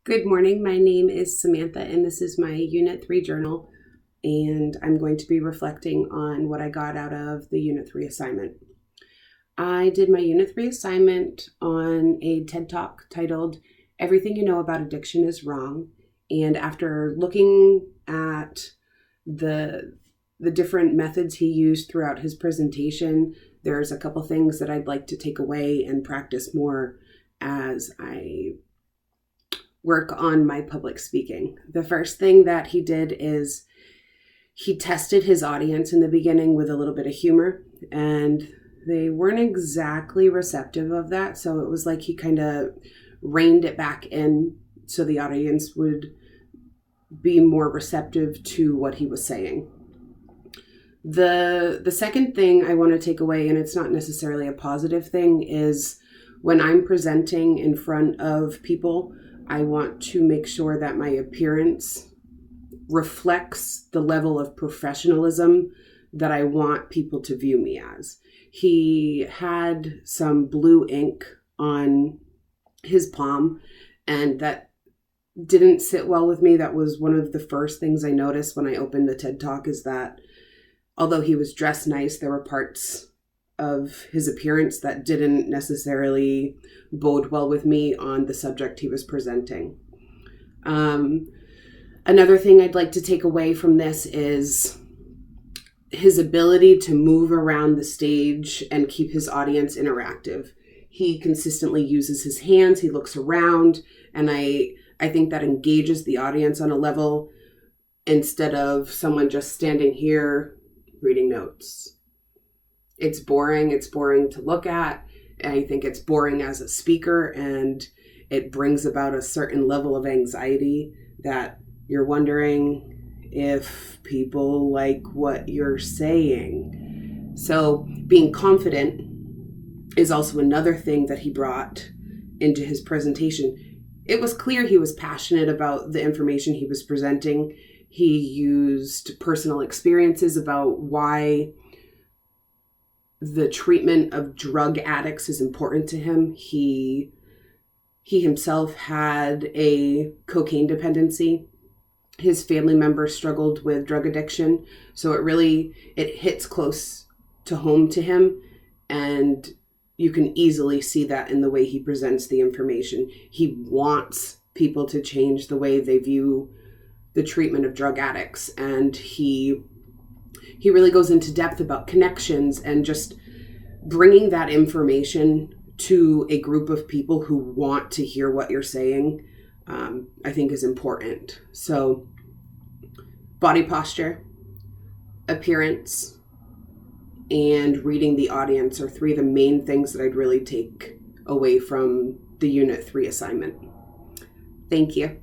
Good morning. My name is Samantha, and this is my Unit 3 journal. And I'm going to be reflecting on what I got out of the Unit 3 assignment. I did my Unit 3 assignment on a TED Talk titled Everything You Know About Addiction is Wrong. And after looking at the different methods he used throughout his presentation, there's a couple things that I'd like to take away and practice more as I work on my public speaking. The first thing that he did is he tested his audience in the beginning with a little bit of humor, and they weren't exactly receptive of that. So it was like he kind of reined it back in so the audience would be more receptive to what he was saying. The second thing I want to take away, and it's not necessarily a positive thing, is when I'm presenting in front of people, I want to make sure that my appearance reflects the level of professionalism that I want people to view me as. He had some blue ink on his palm, and that didn't sit well with me. That was one of the first things I noticed when I opened the TED Talk, is that although he was dressed nice, there were parts of his appearance that didn't necessarily bode well with me on the subject he was presenting. Another thing I'd like to take away from this is his ability to move around the stage and keep his audience interactive. He consistently uses his hands, he looks around, and I think that engages the audience on a level instead of someone just standing here reading notes. It's boring to look at. I think it's boring as a speaker, and it brings about a certain level of anxiety that you're wondering if people like what you're saying. So being confident is also another thing that he brought into his presentation. It was clear he was passionate about the information he was presenting. He used personal experiences about why the treatment of drug addicts is important to him. He himself had a cocaine dependency. His family members struggled with drug addiction. So it hits close to home to him. And you can easily see that in the way he presents the information. He wants people to change the way they view the treatment of drug addicts. And he really goes into depth about connections and just bringing that information to a group of people who want to hear what you're saying, I think is important. So body posture, appearance, and reading the audience are three of the main things that I'd really take away from the Unit 3 assignment. Thank you.